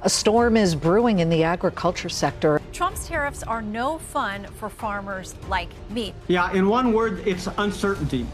A storm is brewing in the agriculture sector. Trump's tariffs are no fun for farmers like me. Yeah, in one word, it's uncertainty.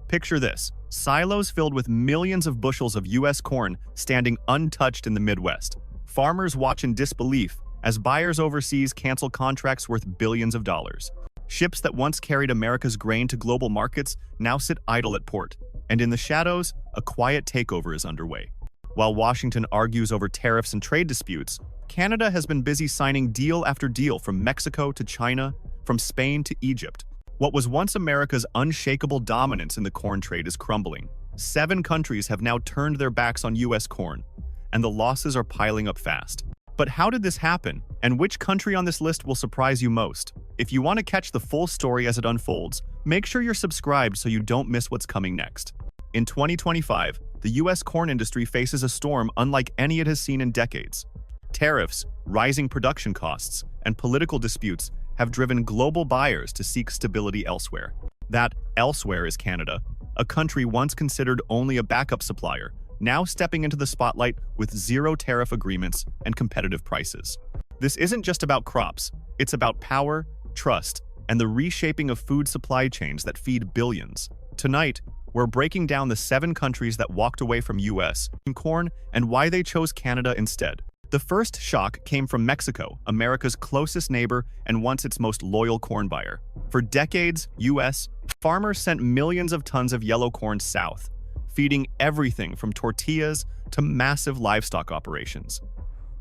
Picture this: silos filled with millions of bushels of U.S. corn standing untouched in the Midwest. Farmers watch in disbelief as buyers overseas cancel contracts worth billions of dollars. Ships that once carried America's grain to global markets now sit idle at port. And in the shadows, a quiet takeover is underway. While Washington argues over tariffs and trade disputes, Canada has been busy signing deal after deal from Mexico to China, from Spain to Egypt. What was once America's unshakable dominance in the corn trade is crumbling. 7 countries have now turned their backs on U.S. corn, and the losses are piling up fast. But how did this happen, and which country on this list will surprise you most? If you want to catch the full story as it unfolds, make sure you're subscribed so you don't miss what's coming next. In 2025, the U.S. corn industry faces a storm unlike any it has seen in decades. Tariffs, rising production costs, and political disputes have driven global buyers to seek stability elsewhere. That elsewhere is Canada, a country once considered only a backup supplier, now stepping into the spotlight with zero tariff agreements and competitive prices. This isn't just about crops, it's about power, trust, and the reshaping of food supply chains that feed billions. Tonight, we're breaking down the 7 countries that walked away from U.S. corn and why they chose Canada instead. The first shock came from Mexico, America's closest neighbor and once its most loyal corn buyer. For decades, U.S. farmers sent millions of tons of yellow corn south, feeding everything from tortillas to massive livestock operations.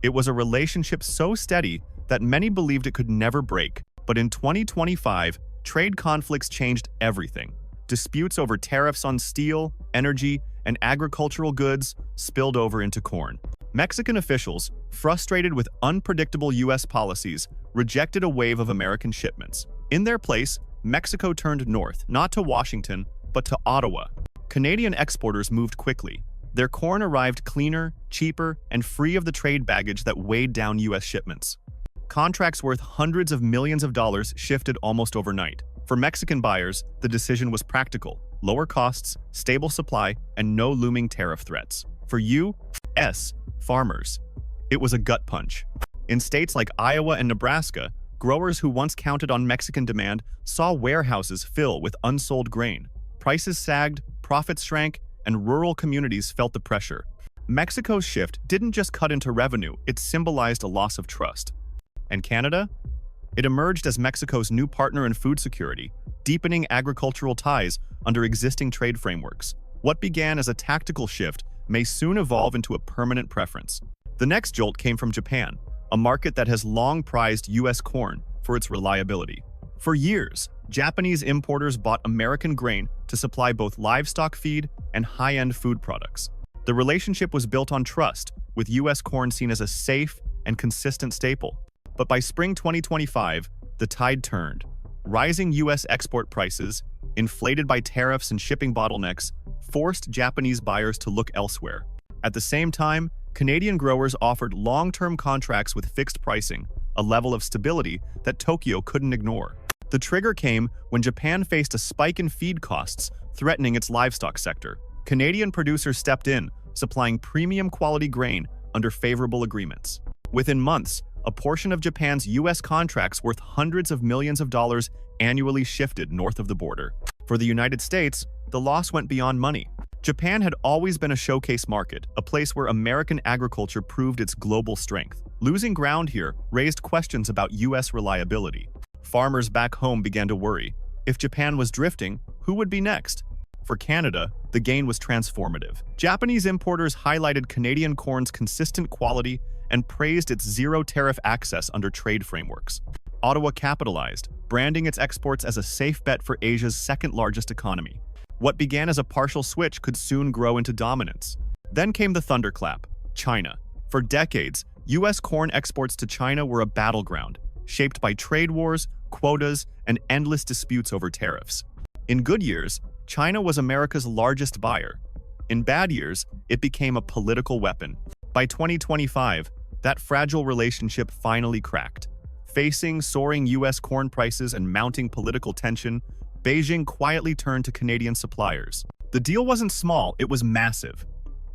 It was a relationship so steady that many believed it could never break. But in 2025, trade conflicts changed everything. Disputes over tariffs on steel, energy, and agricultural goods spilled over into corn. Mexican officials, frustrated with unpredictable U.S. policies, rejected a wave of American shipments. In their place, Mexico turned north, not to Washington, but to Ottawa. Canadian exporters moved quickly. Their corn arrived cleaner, cheaper, and free of the trade baggage that weighed down U.S. shipments. Contracts worth hundreds of millions of dollars shifted almost overnight. For Mexican buyers, the decision was practical: lower costs, stable supply, and no looming tariff threats. For U.S. farmers, it was a gut punch. In states like Iowa and Nebraska, growers who once counted on Mexican demand saw warehouses fill with unsold grain. Prices sagged, profits shrank, and rural communities felt the pressure. Mexico's shift didn't just cut into revenue, it symbolized a loss of trust. And Canada? It emerged as Mexico's new partner in food security, deepening agricultural ties under existing trade frameworks. What began as a tactical shift may soon evolve into a permanent preference. The next jolt came from Japan, a market that has long prized U.S. corn for its reliability. For years, Japanese importers bought American grain to supply both livestock feed and high-end food products. The relationship was built on trust, with U.S. corn seen as a safe and consistent staple. But by spring 2025, the tide turned. Rising U.S. export prices, inflated by tariffs and shipping bottlenecks, forced Japanese buyers to look elsewhere. At the same time, Canadian growers offered long-term contracts with fixed pricing, a level of stability that Tokyo couldn't ignore. The trigger came when Japan faced a spike in feed costs, threatening its livestock sector. Canadian producers stepped in, supplying premium quality grain under favorable agreements. Within months, a portion of Japan's U.S. contracts worth hundreds of millions of dollars annually shifted north of the border. For the United States, the loss went beyond money. Japan had always been a showcase market, a place where American agriculture proved its global strength. Losing ground here raised questions about U.S. reliability. Farmers back home began to worry. If Japan was drifting, who would be next? For Canada, the gain was transformative. Japanese importers highlighted Canadian corn's consistent quality and praised its zero-tariff access under trade frameworks. Ottawa capitalized, branding its exports as a safe bet for Asia's second-largest economy. What began as a partial switch could soon grow into dominance. Then came the thunderclap: China. For decades, U.S. corn exports to China were a battleground, shaped by trade wars, quotas, and endless disputes over tariffs. In good years, China was America's largest buyer. In bad years, it became a political weapon. By 2025, that fragile relationship finally cracked. Facing soaring U.S. corn prices and mounting political tension, Beijing quietly turned to Canadian suppliers. The deal wasn't small, it was massive.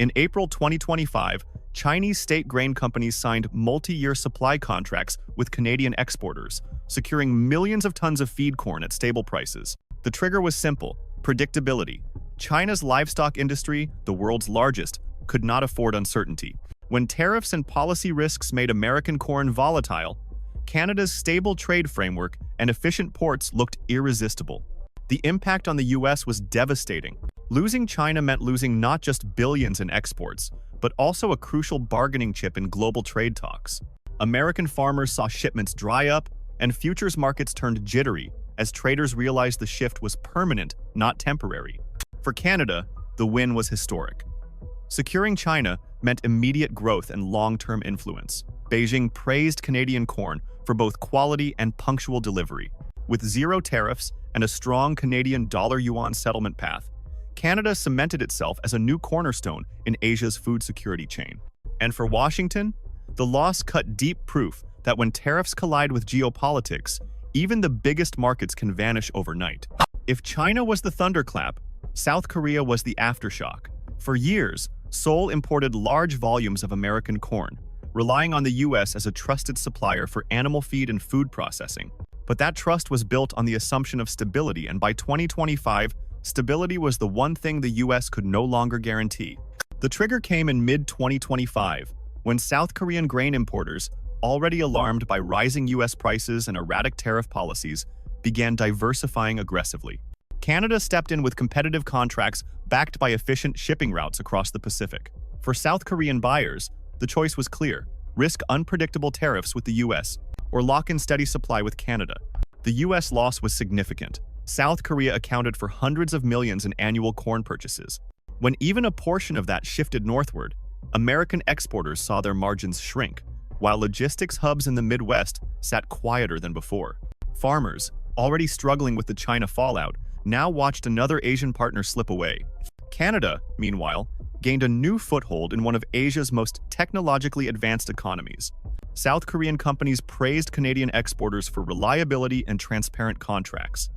In April 2025, Chinese state grain companies signed multi-year supply contracts with Canadian exporters, securing millions of tons of feed corn at stable prices. The trigger was simple: predictability. China's livestock industry, the world's largest, could not afford uncertainty. When tariffs and policy risks made American corn volatile, Canada's stable trade framework and efficient ports looked irresistible. The impact on the U.S. was devastating. Losing China meant losing not just billions in exports, but also a crucial bargaining chip in global trade talks. American farmers saw shipments dry up, and futures markets turned jittery as traders realized the shift was permanent, not temporary. For Canada, the win was historic. Securing China meant immediate growth and long-term influence. Beijing praised Canadian corn for both quality and punctual delivery. With zero tariffs and a strong Canadian dollar-yuan settlement path, Canada cemented itself as a new cornerstone in Asia's food security chain. And for Washington, the loss cut deep proof that when tariffs collide with geopolitics, even the biggest markets can vanish overnight. If China was the thunderclap, South Korea was the aftershock. For years, Seoul imported large volumes of American corn, relying on the U.S. as a trusted supplier for animal feed and food processing. But that trust was built on the assumption of stability, and by 2025, stability was the one thing the U.S. could no longer guarantee. The trigger came in mid-2025, when South Korean grain importers, already alarmed by rising U.S. prices and erratic tariff policies, began diversifying aggressively. Canada stepped in with competitive contracts backed by efficient shipping routes across the Pacific. For South Korean buyers, the choice was clear: risk unpredictable tariffs with the U.S. or lock in steady supply with Canada. The U.S. loss was significant. South Korea accounted for hundreds of millions in annual corn purchases. When even a portion of that shifted northward, American exporters saw their margins shrink, while logistics hubs in the Midwest sat quieter than before. Farmers, already struggling with the China fallout, now watched another Asian partner slip away. Canada, meanwhile, gained a new foothold in one of Asia's most technologically advanced economies. South Korean companies praised Canadian exporters for reliability and transparent contracts.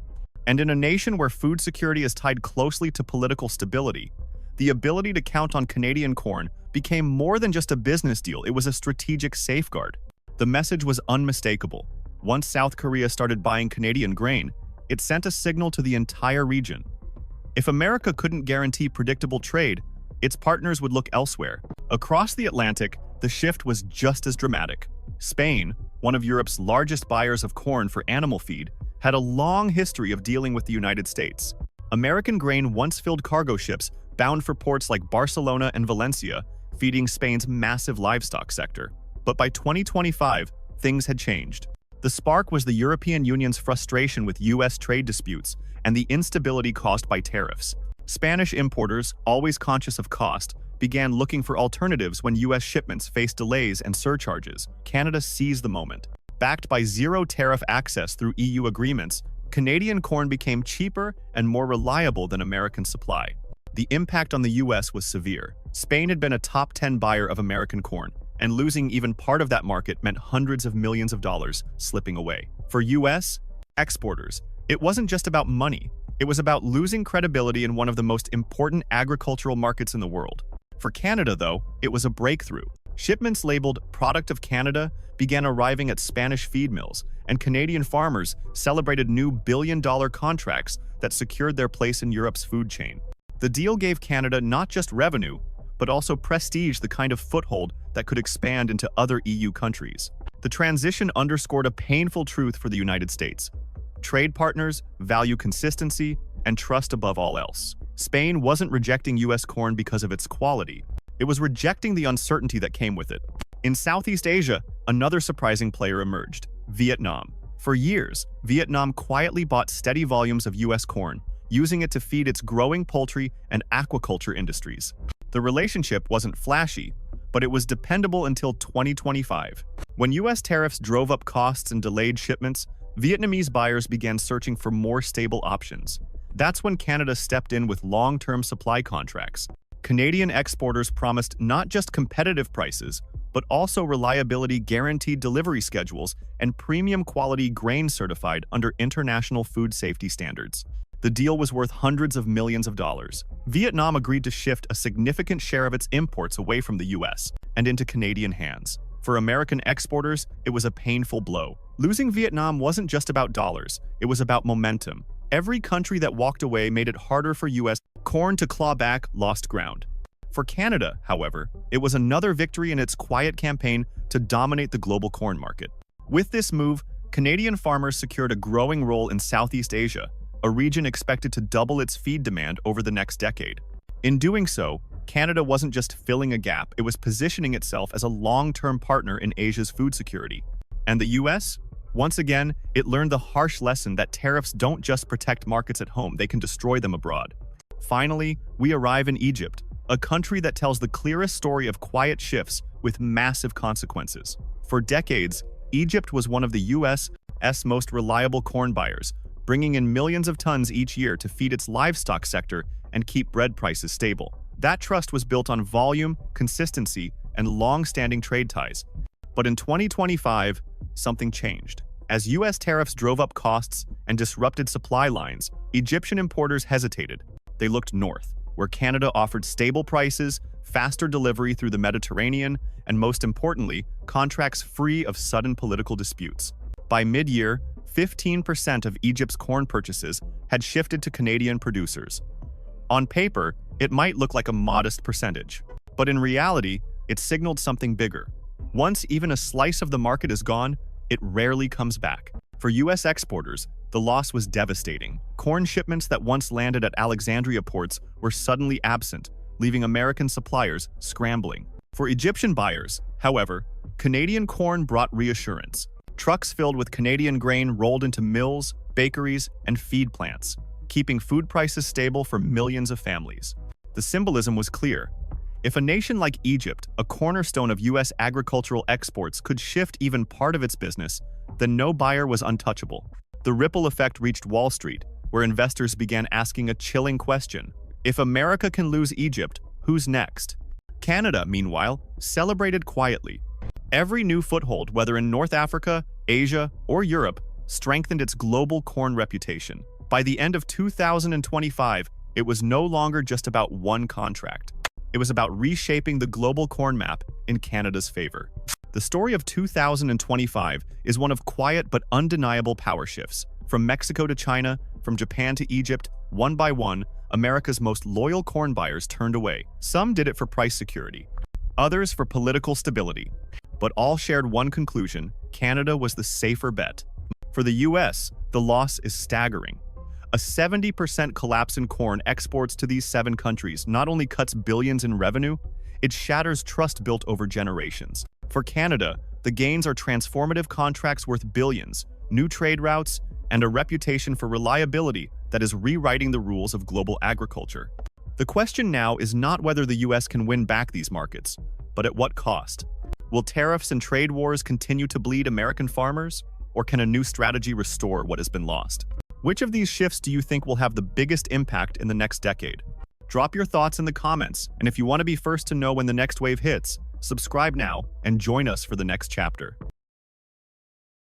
And in a nation where food security is tied closely to political stability, the ability to count on Canadian corn became more than just a business deal, it was a strategic safeguard. The message was unmistakable. Once South Korea started buying Canadian grain, it sent a signal to the entire region. If America couldn't guarantee predictable trade, its partners would look elsewhere. Across the Atlantic, the shift was just as dramatic. Spain, one of Europe's largest buyers of corn for animal feed, had a long history of dealing with the United States. American grain once filled cargo ships bound for ports like Barcelona and Valencia, feeding Spain's massive livestock sector. But by 2025, things had changed. The spark was the European Union's frustration with U.S. trade disputes and the instability caused by tariffs. Spanish importers, always conscious of cost, began looking for alternatives when U.S. shipments faced delays and surcharges. Canada seized the moment. Backed by zero tariff access through EU agreements, Canadian corn became cheaper and more reliable than American supply. The impact on the U.S. was severe. Spain had been a top 10 buyer of American corn, and losing even part of that market meant hundreds of millions of dollars slipping away. For U.S. exporters, it wasn't just about money. It was about losing credibility in one of the most important agricultural markets in the world. For Canada, though, it was a breakthrough. Shipments labeled "Product of Canada" began arriving at Spanish feed mills, and Canadian farmers celebrated new billion-dollar contracts that secured their place in Europe's food chain. The deal gave Canada not just revenue, but also prestige, the kind of foothold that could expand into other EU countries. The transition underscored a painful truth for the United States. Trade partners value consistency and trust above all else. Spain wasn't rejecting U.S. corn because of its quality. It was rejecting the uncertainty that came with it. In Southeast Asia, another surprising player emerged: Vietnam. For years, Vietnam quietly bought steady volumes of U.S. corn, using it to feed its growing poultry and aquaculture industries. The relationship wasn't flashy, but it was dependable until 2025. When U.S. tariffs drove up costs and delayed shipments, Vietnamese buyers began searching for more stable options. That's when Canada stepped in with long-term supply contracts. Canadian exporters promised not just competitive prices, but also reliability, guaranteed delivery schedules, and premium quality grain certified under international food safety standards. The deal was worth hundreds of millions of dollars. Vietnam agreed to shift a significant share of its imports away from the US and into Canadian hands. For American exporters, it was a painful blow. Losing Vietnam wasn't just about dollars, it was about momentum. Every country that walked away made it harder for US corn to claw back lost ground. For Canada, however, it was another victory in its quiet campaign to dominate the global corn market. With this move, Canadian farmers secured a growing role in Southeast Asia, a region expected to double its feed demand over the next decade. In doing so, Canada wasn't just filling a gap, it was positioning itself as a long-term partner in Asia's food security. And the US? Once again, it learned the harsh lesson that tariffs don't just protect markets at home, they can destroy them abroad. Finally, we arrive in Egypt, a country that tells the clearest story of quiet shifts with massive consequences. For decades, Egypt was one of the US's most reliable corn buyers, bringing in millions of tons each year to feed its livestock sector and keep bread prices stable. That trust was built on volume, consistency, and long-standing trade ties. But in 2025, something changed. As US tariffs drove up costs and disrupted supply lines, Egyptian importers hesitated. They looked north, where Canada offered stable prices, faster delivery through the Mediterranean, and most importantly, contracts free of sudden political disputes. By mid-year, 15% of Egypt's corn purchases had shifted to Canadian producers. On paper, it might look like a modest percentage, but in reality, it signaled something bigger. Once even a slice of the market is gone, it rarely comes back. For US exporters, the loss was devastating. Corn shipments that once landed at Alexandria ports were suddenly absent, leaving American suppliers scrambling. For Egyptian buyers, however, Canadian corn brought reassurance. Trucks filled with Canadian grain rolled into mills, bakeries, and feed plants, keeping food prices stable for millions of families. The symbolism was clear. If a nation like Egypt, a cornerstone of US agricultural exports, could shift even part of its business, then no buyer was untouchable. The ripple effect reached Wall Street, where investors began asking a chilling question. If America can lose Egypt, who's next? Canada, meanwhile, celebrated quietly. Every new foothold, whether in North Africa, Asia, or Europe, strengthened its global corn reputation. By the end of 2025, it was no longer just about one contract. It was about reshaping the global corn map in Canada's favor. The story of 2025 is one of quiet but undeniable power shifts. From Mexico to China, from Japan to Egypt, one by one, America's most loyal corn buyers turned away. Some did it for price security, others for political stability. But all shared one conclusion: Canada was the safer bet. For the US, the loss is staggering. A 70% collapse in corn exports to these 7 countries not only cuts billions in revenue, it shatters trust built over generations. For Canada, the gains are transformative contracts worth billions, new trade routes, and a reputation for reliability that is rewriting the rules of global agriculture. The question now is not whether the US can win back these markets, but at what cost? Will tariffs and trade wars continue to bleed American farmers, or can a new strategy restore what has been lost? Which of these shifts do you think will have the biggest impact in the next decade? Drop your thoughts in the comments, and if you want to be first to know when the next wave hits, subscribe now and join us for the next chapter.